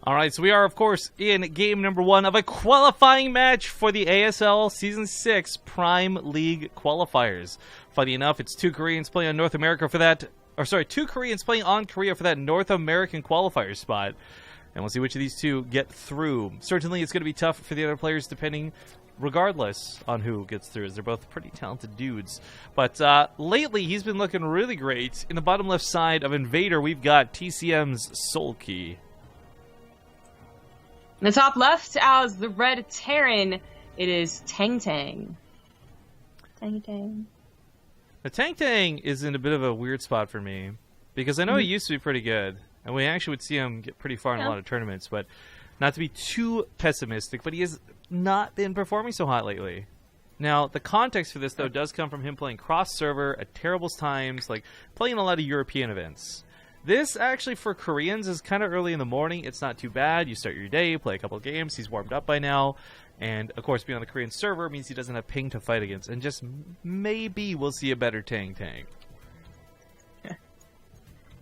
All right, so we are, of course, in game number 1 of a qualifying match for the ASL Season 6 Prime League qualifiers. Funny enough, it's 2 Koreans playing on North America for that, or sorry, 2 Koreans playing on Korea for that North American qualifier spot. And we'll see which of these two get through. Certainly, it's going to be tough for the other players, depending, regardless, on who gets through, as they're both pretty talented dudes. But lately, he's been looking really great. In the bottom left side of Invader, we've got TCM's Soulkey. In the top left, as the red Terran, it is TANGTANG. TANGTANG. The TANGTANG is in a bit of a weird spot for me, because I know he used to be pretty good, and we actually would see him get pretty far in a lot of tournaments, but not to be too pessimistic, but he has not been performing so hot lately. Now, the context for this, though, does come from him playing cross-server at terrible times, like playing a lot of European events. This, actually, for Koreans, is kind of early in the morning. It's not too bad. You start your day, play a couple of games. He's warmed up by now. And, of course, being on the Korean server means he doesn't have ping to fight against. And just maybe we'll see a better TANGTANG.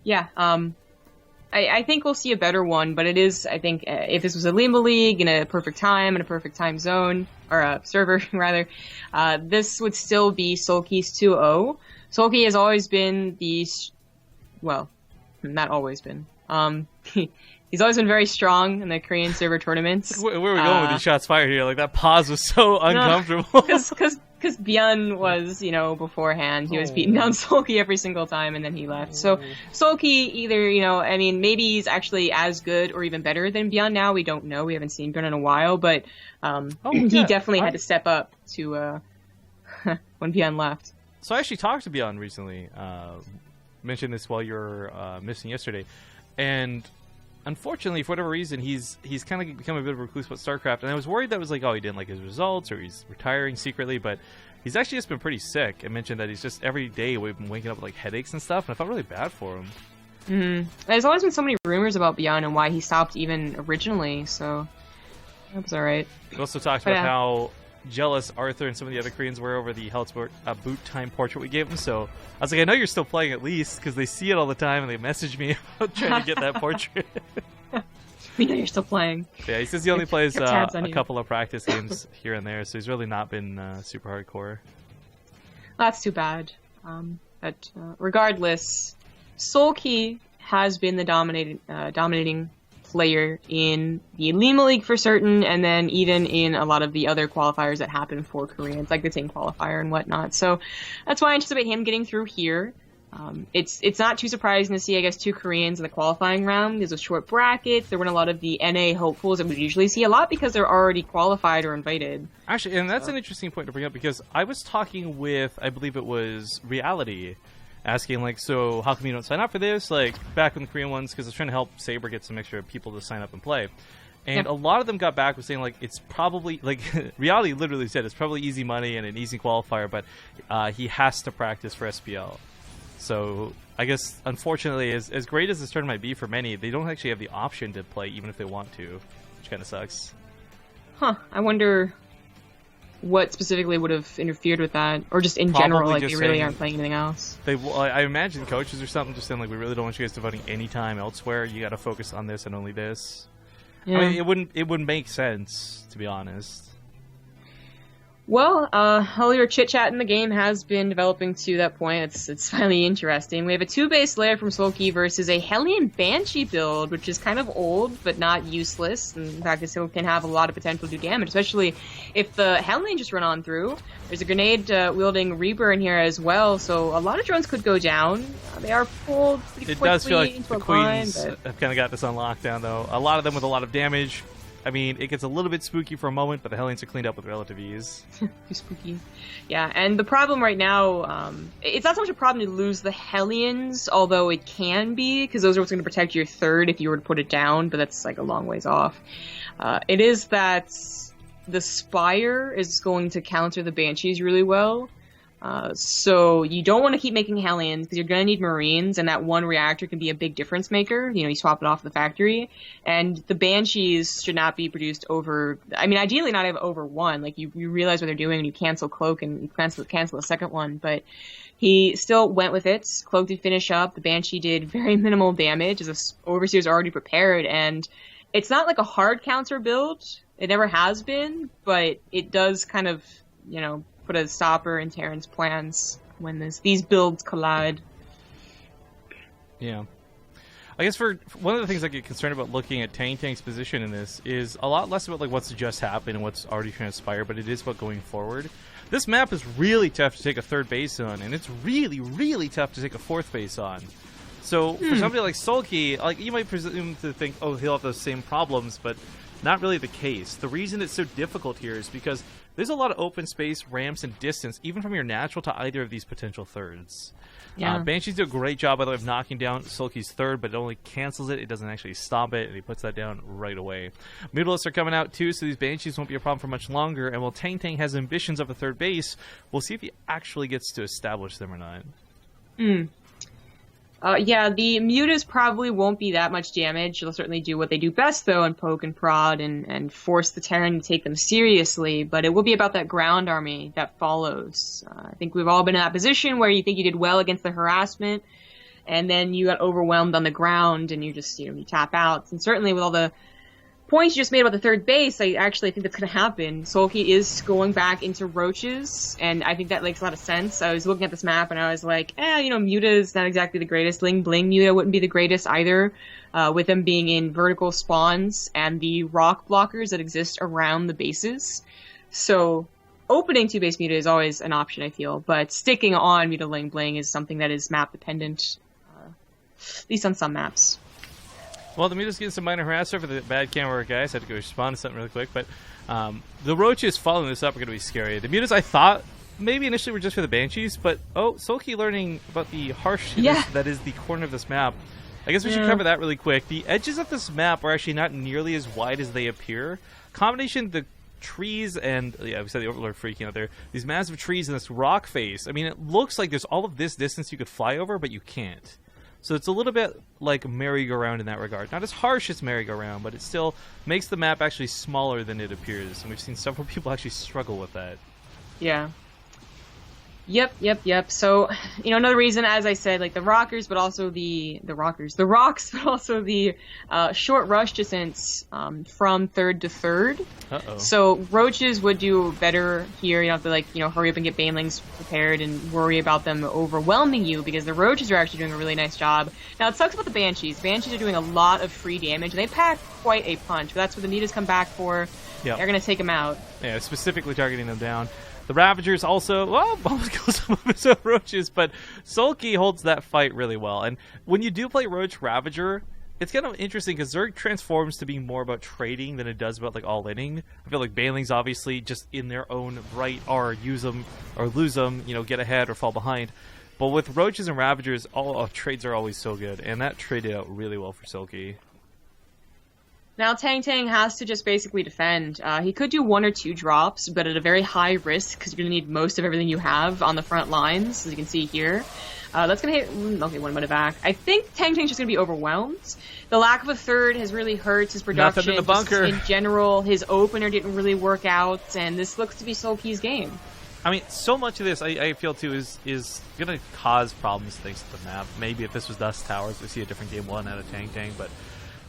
Yeah, I think we'll see a better one, but it is, I think, if this was a Lima League in a perfect time, in a perfect time zone, or a server, rather, this would still be Soulkey's 2-0. Soulkey has always been the, well, not always been. He's always been very strong in the Korean server tournaments. Where are we going with these shots fired here? Like, that pause was so uncomfortable. Because Byun was, you know, beforehand, he was beating down Soulkey every single time, and then he left. So Soulkey either, you know, I mean, maybe he's actually as good or even better than Byun now. We don't know. We haven't seen Byun in a while, but he definitely had to step up to when Byun left. So I actually talked to Byun recently. Mentioned this while you were missing yesterday, and unfortunately, for whatever reason, he's kind of become a bit of a recluse about StarCraft, and I was worried that was like, oh, he didn't like his results, or he's retiring secretly, but he's actually just been pretty sick. I mentioned that he's just every day we've been waking up with like headaches and stuff, and I felt really bad for him. There's always been so many rumors about Byun and why he stopped even originally, so that was alright. We also talked about how jealous Arthur and some of the other Koreans were over the Hellsport boot time portrait we gave him, so I was like, I know you're still playing at least, because they see it all the time and they message me about trying to get that portrait. We know you're still playing. Yeah, he says he only plays a couple of practice games here and there, so he's really not been super hardcore. That's too bad. But regardless, Soulkey has been the dominating player in the Lima League for certain, and then even in a lot of the other qualifiers that happen for Koreans, like the Ting Qualifier and whatnot. So that's why I anticipate him getting through here. It's not too surprising to see, I guess, 2 Koreans in the qualifying round. There's a short bracket. There weren't a lot of the NA hopefuls that we usually see, a lot because they're already qualified or invited. Actually, and that's an interesting point to bring up, because I was talking with, I believe it was Reality, asking, like, so how come you don't sign up for this? Like, back in the Korean ones, because I was trying to help Saber get some extra people to sign up and play. And a lot of them got back with saying, like, it's probably, like, Reality literally said it's probably easy money and an easy qualifier, but he has to practice for SPL. So, I guess, unfortunately, as great as this tournament might be for many, they don't actually have the option to play even if they want to, which kind of sucks. Huh. I wonder what specifically would have interfered with that, or just in general, like they really aren't playing anything else. I imagine coaches or something just saying, like, we really don't want you guys devoting any time elsewhere. You got to focus on this and only this. Yeah. I mean, it wouldn't make sense, to be honest. Well, all your chit-chat in the game has been developing to that point. It's finally interesting. We have a 2-base layer from Soulkey versus a Hellion Banshee build, which is kind of old, but not useless. In fact, it still can have a lot of potential to do damage, especially if the Hellion just run on through. There's a grenade-wielding Reaper in here as well, so a lot of drones could go down. They are pulled pretty quickly. It does feel like the Queens have kind of got this on lockdown, though. A lot of them with a lot of damage. I mean, it gets a little bit spooky for a moment, but the Hellions are cleaned up with relative ease. Too spooky. Yeah, and the problem right now, it's not so much a problem to lose the Hellions, although it can be, because those are what's going to protect your third if you were to put it down, but that's like a long ways off. It is that the Spire is going to counter the Banshees really well. So you don't want to keep making Hellions because you're going to need Marines, and that one reactor can be a big difference maker. You know, you swap it off the factory, and the Banshees should not be produced over, I mean, ideally not have over 1. Like, you realize what they're doing, and you cancel Cloak, and you cancel the second one, but he still went with it. Cloak did finish up. The Banshee did very minimal damage, as the Overseer's already prepared, and It's not like a hard counter build. It never has been, but it does kind of, you know, put a stopper in Terran's plans when these builds collide. Yeah. I guess for one of the things I get concerned about looking at TANGTANG's position in this is a lot less about like what's just happened and what's already transpired, but it is about going forward. This map is really tough to take a third base on, and it's really, really tough to take a fourth base on. So for somebody like Soulkey, like you might presume to think, oh, he'll have those same problems, but not really the case. The reason it's so difficult here is because there's a lot of open space, ramps, and distance, even from your natural to either of these potential thirds. Yeah. Banshees do a great job, by the way, of knocking down Soulkey's third, but it only cancels it. It doesn't actually stop it, and he puts that down right away. Mutalisks are coming out, too, so these Banshees won't be a problem for much longer, and while TANGTANG has ambitions of a third base, we'll see if he actually gets to establish them or not. Yeah, the mutas probably won't be that much damage. They'll certainly do what they do best, though, and poke and prod and force the Terran to take them seriously, but it will be about that ground army that follows. I think we've all been in that position where you think you did well against the harassment, and then you got overwhelmed on the ground, and you just, you know, you tap out. And certainly with all the points you just made about the third base, I actually think that's going to happen. Soulkey is going back into roaches, and I think that makes a lot of sense. I was looking at this map, and I was like, you know, Muta is not exactly the greatest. Ling Bling Muta wouldn't be the greatest either, with them being in vertical spawns and the rock blockers that exist around the bases. So opening two-base Muta is always an option, I feel, but sticking on Muta Ling Bling is something that is map-dependent, at least on some maps. Well, the Muta's getting some minor harasser for the bad camera guys. I had to go respond to something really quick, but the roaches following this up are going to be scary. The Mutas, I thought, maybe initially were just for the Banshees, but Soulkey learning about the harshness that is the corner of this map. I guess we should cover that really quick. The edges of this map are actually not nearly as wide as they appear. Combination of the trees and, we said the Overlord freaking out there, these massive trees and this rock face. I mean, it looks like there's all of this distance you could fly over, but you can't. So it's a little bit like merry-go-round in that regard. Not as harsh as merry-go-round, but it still makes the map actually smaller than it appears. And we've seen several people actually struggle with that. Yeah. Yep. So, you know, another reason, as I said, like the rocks, but also the short rush distance from third to third. Uh-oh. So roaches would do better here. You don't have to, like, you know, hurry up and get banelings prepared and worry about them overwhelming you, because the roaches are actually doing a really nice job. Now, it sucks about the Banshees. Banshees are doing a lot of free damage, and they pack quite a punch. But that's what the Mutas come back for. Yep. They're going to take them out. Yeah, specifically targeting them down. The Ravagers also, almost kill some of his own roaches, but Soulkey holds that fight really well. And when you do play Roach Ravager, it's kind of interesting because Zerg transforms to be more about trading than it does about like all-inning. I feel like Banelings obviously just in their own right are use them or lose them, you know, get ahead or fall behind. But with Roaches and Ravagers, all trades are always so good, and that traded out really well for Soulkey. Now TANGTANG has to just basically defend. He could do 1 or 2 drops, but at a very high risk, because you're going to need most of everything you have on the front lines, as you can see here. That's going to hit... Okay, 1 minute back. I think TANGTANG's just going to be overwhelmed. The lack of a third has really hurt his production. Nothing in the bunker. In general, his opener didn't really work out, and this looks to be Soulkey's game. I mean, so much of this, I feel, too, is going to cause problems thanks to the map. Maybe if this was Dust Towers, we see a different game 1 out of TANGTANG, but...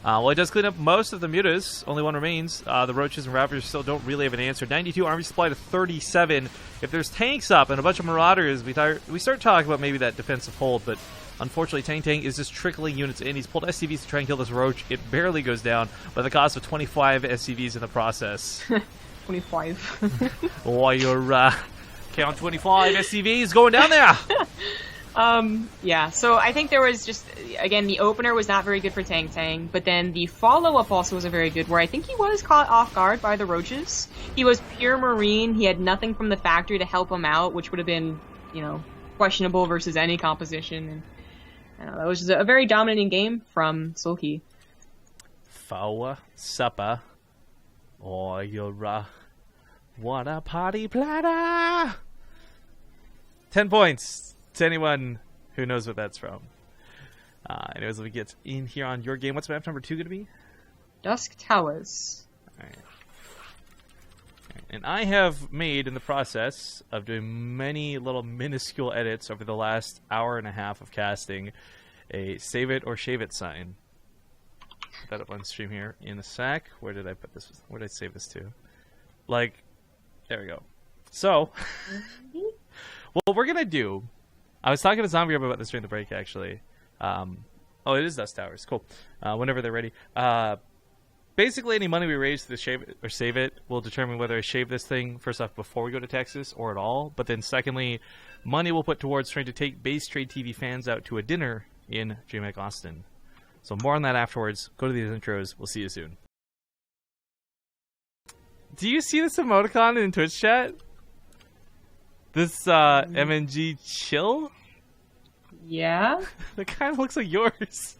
well, it does clean up most of the Mutas. Only 1 remains. The Roaches and Ravagers still don't really have an answer. 92 army supply to 37. If there's tanks up and a bunch of Marauders, we start talking about maybe that defensive hold, but unfortunately TANGTANG is just trickling units in. He's pulled SCVs to try and kill this Roach. It barely goes down, by the cost of 25 SCVs in the process. 25. Oh, you're, count 25 SCVs going down there! Yeah, so I think there was just, again, the opener was not very good for TANGTANG, but then the follow-up also wasn't very good, where I think he was caught off guard by the Roaches. He was pure Marine, he had nothing from the factory to help him out, which would have been, you know, questionable versus any composition, and I don't know, that was just a very dominating game from Soulkey. Fawa Supper. Oh, you're, what a party platter! 10 points. To anyone who knows what that's from. Anyways, let me get in here on your game. What's map number 2 going to be? Dusk Towers. Alright. And I have made, in the process of doing many little minuscule edits over the last hour and a half of casting, a save it or shave it sign. put that up on stream here in a sec. Where did I put this? Where did I save this to? Like, there we go. So, what we're gonna do, I was talking to Zombie about this during the break, actually. Oh, it is Dust Towers. Cool. Whenever they're ready. Basically, any money we raise to shave it or save it will determine whether I shave this thing, first off, before we go to Texas or at all. But then secondly, money we'll put towards trying to take BaseTradeTV fans out to a dinner in DreamHack Austin. So more on that afterwards. Go to these intros. We'll see you soon. Do you see this emoticon in Twitch chat? This MNG chill? Yeah. It kind of looks like yours.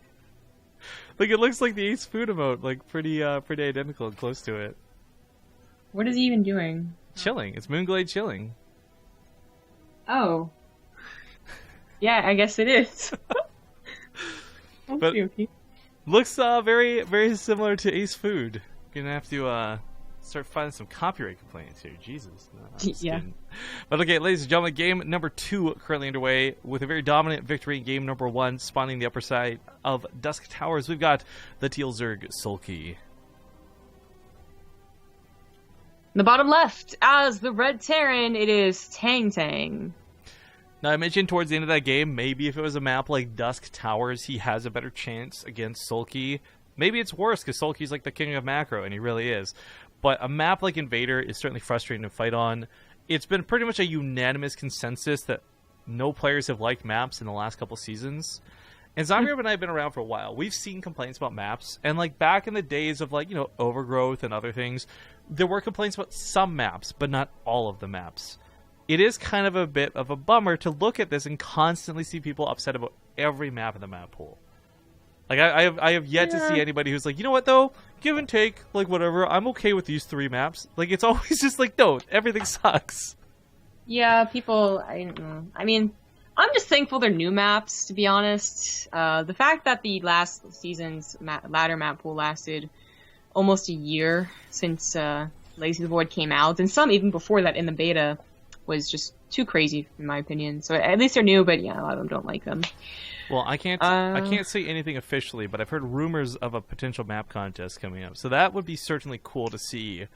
Like, it looks like the Ace Food emote, like pretty identical and close to it. What is he even doing? Chilling. It's Moonglade chilling. Oh. Yeah, I guess it is. But okay. Looks very, very similar to Ace Food. You're gonna have to start finding some copyright complaints here. Jesus. No, I'm just kidding. But okay, ladies and gentlemen, game number 2 currently underway with a very dominant victory in game number 1, spawning the upper side of Dusk Towers. We've got the Teal Zerg Soulkey. In the bottom left, as the Red Terran, it is TANGTANG. Now, I mentioned towards the end of that game, maybe if it was a map like Dusk Towers, he has a better chance against Soulkey. Maybe it's worse, because Soulkey's like the king of macro, and he really is. But a map like Invader is certainly frustrating to fight on. It's been pretty much a unanimous consensus that no players have liked maps in the last couple seasons. And Zombie and I have been around for a while. We've seen complaints about maps, and like back in the days of like, you know, Overgrowth and other things, there were complaints about some maps, but not all of the maps. It is kind of a bit of a bummer to look at this and constantly see people upset about every map in the map pool. Like, I have yet to see anybody who's like, you know what, though? Give and take, like, whatever. I'm okay with these 3 maps. Like, it's always just like, no, everything sucks. Yeah, people, I mean, I'm just thankful they're new maps, to be honest. The fact that the last season's ladder map pool lasted almost a year since Legacy of the Void came out, and some even before that in the beta, was just too crazy, in my opinion. So at least they're new, but yeah, a lot of them don't like them. Well, I can't say anything officially, but I've heard rumors of a potential map contest coming up. So that would be certainly cool to see.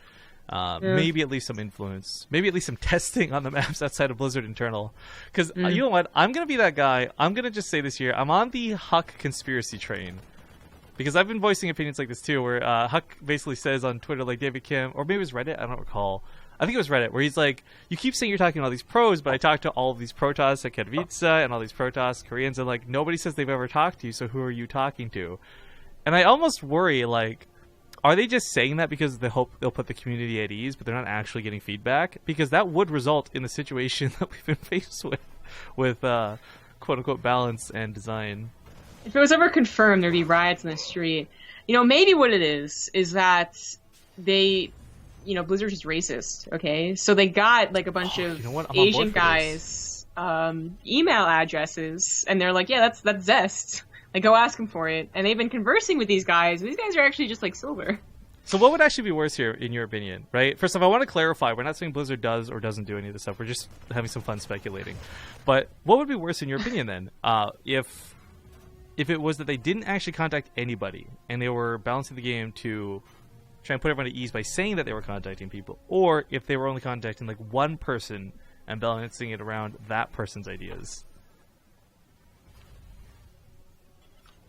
Maybe at least some influence. Maybe at least some testing on the maps outside of Blizzard internal. Because you know what? I'm going to be that guy. I'm going to just say this here. I'm on the Huck conspiracy train. Because I've been voicing opinions like this too, where Huck basically says on Twitter, like David Kim, or maybe it was Reddit, I don't recall. I think it was Reddit, where he's like, you keep saying you're talking to all these pros, but I talked to all of these Protoss at Katowice and all these Protoss Koreans, and like, nobody says they've ever talked to you, so who are you talking to? And I almost worry, like, are they just saying that because they hope they'll put the community at ease, but they're not actually getting feedback? Because that would result in the situation that we've been faced with quote-unquote balance and design. If it was ever confirmed there'd be riots in the street, you know, maybe what it is that they... You know, Blizzard's just racist, okay? So they got, like, a bunch of Asian guys' email addresses, and they're like, yeah, that's Zest. Like, go ask them for it. And they've been conversing with these guys. These guys are actually just, like, silver. So what would actually be worse here, in your opinion, right? First off, I want to clarify, we're not saying Blizzard does or doesn't do any of this stuff. We're just having some fun speculating. But what would be worse in your opinion, then? If it was that they didn't actually contact anybody, and they were balancing the game to... try and put everyone at ease by saying that they were contacting people, or if they were only contacting like one person and balancing it around that person's ideas.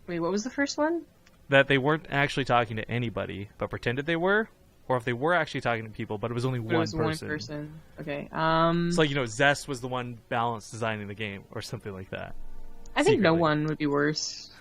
Wait, what was the first one? That they weren't actually talking to anybody, but pretended they were, or if they were actually talking to people, but it was only one person. Okay. So like, you know, Zest was the one balanced designing the game, or something like that. I think no one would be worse.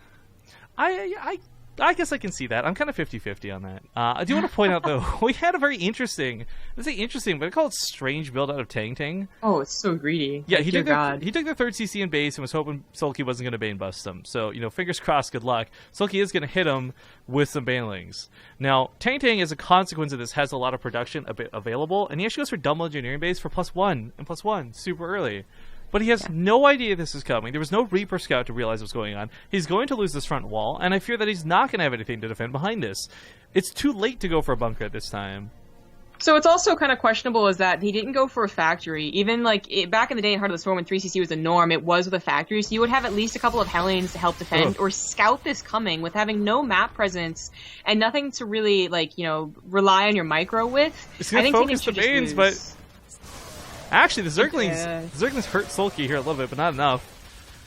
I guess I can see that. I'm kind of 50-50 on that. I do want to point out, though, we had a very interesting, let's say interesting, but I call it strange build out of TANGTANG. Oh, it's so greedy. Yeah, he took their third CC in base and was hoping Soulkey wasn't going to Bane bust him. So, you know, fingers crossed, good luck. Soulkey is going to hit him with some Banelings. Now, TANGTANG, as a consequence of this, has a lot of production available, and he actually goes for double engineering base for +1 and +1 super early. But he has no idea this is coming. There was no Reaper Scout to realize what's going on. He's going to lose this front wall, and I fear that he's not going to have anything to defend behind this. It's too late to go for a bunker at this time. So it's also kind of questionable is that he didn't go for a factory. Even like back in the day in Heart of the Storm when 3cc was the norm, it was with a factory. So you would have at least a couple of Hellions to help defend or scout this coming with having no map presence and nothing to really like, you know, rely on your micro with. It's going to focus the Banes, but actually the Zerglings hurt Soulkey here a little bit, but not enough.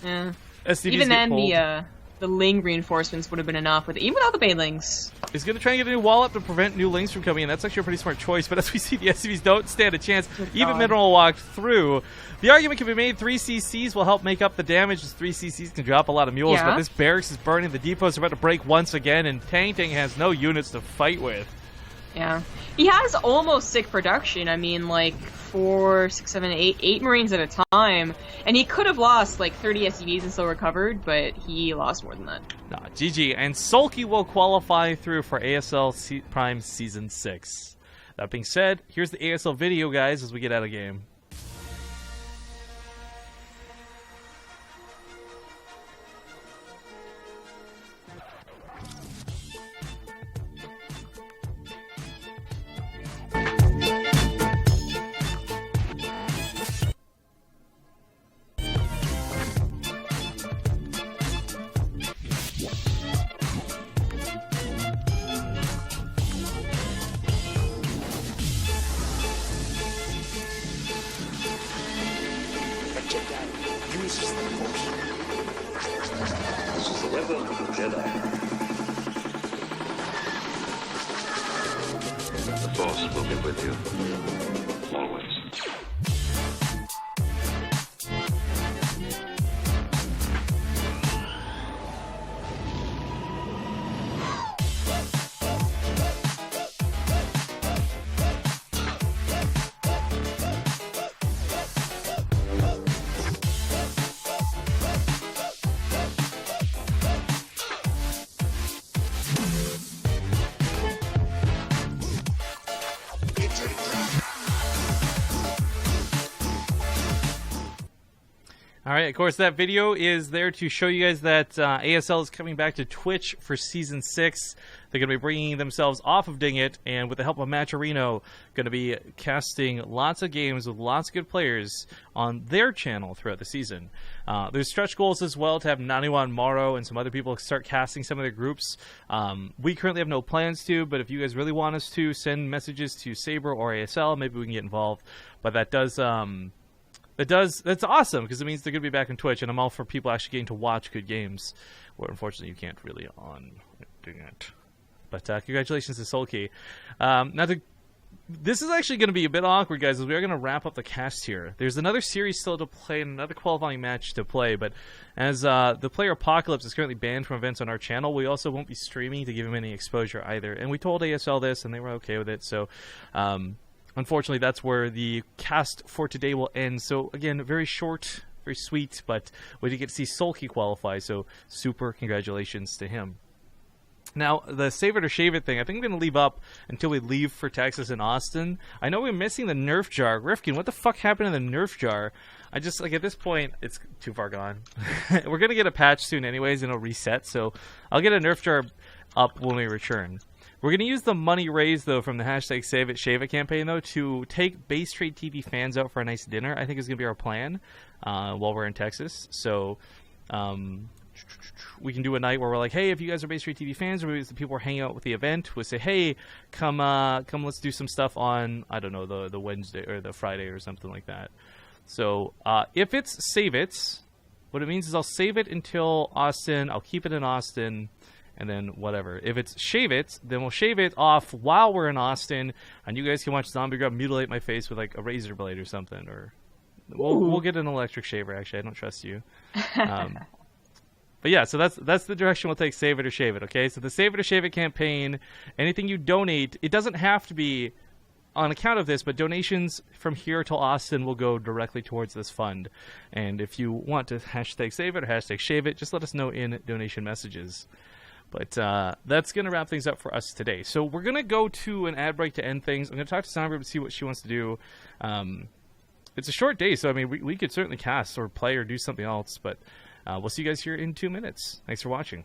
Yeah. SDVs even then the Ling reinforcements would have been enough even without the Banelings. He's going to try and get a new wall up to prevent new Lings from coming in. That's actually a pretty smart choice, but as we see, the SCVs don't stand a chance. Even Mineral walked through. The argument can be made 3CCs will help make up the damage as 3CCs can drop a lot of mules, but this barracks is burning. The depots are about to break once again, and TANGTANG has no units to fight with. Yeah. He has almost sick production. I mean, like 4, 6, 7, 8 Marines at a time. And he could have lost like 30 SCVs and still recovered, but he lost more than that. Nah, GG. And Soulkey will qualify through for ASL Prime Season 6. That being said, here's the ASL video, guys, as we get out of game. Uses the Force. This is the weapon of the Jedi. The Force will be with you, always. Alright, of course, that video is there to show you guys that ASL is coming back to Twitch for Season 6. They're going to be bringing themselves off of Ding It, and with the help of Matcherino, going to be casting lots of games with lots of good players on their channel throughout the season. There's stretch goals as well to have Naniwa and Morrow and some other people start casting some of their groups. We currently have no plans to, but if you guys really want us to, send messages to Saber or ASL, maybe we can get involved. But that does... that's awesome, because it means they're going to be back on Twitch, and I'm all for people actually getting to watch good games, where unfortunately you can't really on Ding It. But congratulations to Soulkey. This is actually going to be a bit awkward, guys, as we are going to wrap up the cast here. There's another series still to play and another qualifying match to play, but as the player Apocalypse is currently banned from events on our channel, we also won't be streaming to give him any exposure either. And we told ASL this, and they were okay with it, so... unfortunately, that's where the cast for today will end. So, again, very short, very sweet, but we did get to see Soulkey qualify, so super congratulations to him. Now, the save it or shave it thing, I think I'm going to leave up until we leave for Texas and Austin. I know we're missing the Nerf jar. Rifkin, what the fuck happened to the Nerf jar? I just, like, at this point, it's too far gone. We're going to get a patch soon anyways, and it'll reset, so I'll get a Nerf jar up when we return. We're going to use the money raised, though, from the hashtag Save It Shave It campaign, though, to take BaseTradeTV fans out for a nice dinner. I think is going to be our plan while we're in Texas. So we can do a night where we're like, hey, if you guys are BaseTradeTV fans, or maybe the people who are hanging out with the event, we'll say, hey, come, let's do some stuff on, I don't know, the Wednesday or the Friday or something like that. So if it's Save It, what it means is I'll save it until Austin. I'll keep it in Austin. And then whatever. If it's shave it, then we'll shave it off while we're in Austin, and you guys can watch Zombie Grub mutilate my face with like a razor blade or something, or we'll get an electric shaver. Actually, I don't trust you. But yeah, so that's the direction we'll take. Save it or shave it. Okay, so the Save It or Shave It campaign. Anything you donate, it doesn't have to be on account of this, but donations from here till Austin will go directly towards this fund. And if you want to hashtag Save It or hashtag Shave It, just let us know in donation messages. But that's going to wrap things up for us today. So we're going to go to an ad break to end things. I'm going to talk to Soundgroup and see what she wants to do. It's a short day, so I mean, we could certainly cast or play or do something else. But we'll see you guys here in 2 minutes. Thanks for watching.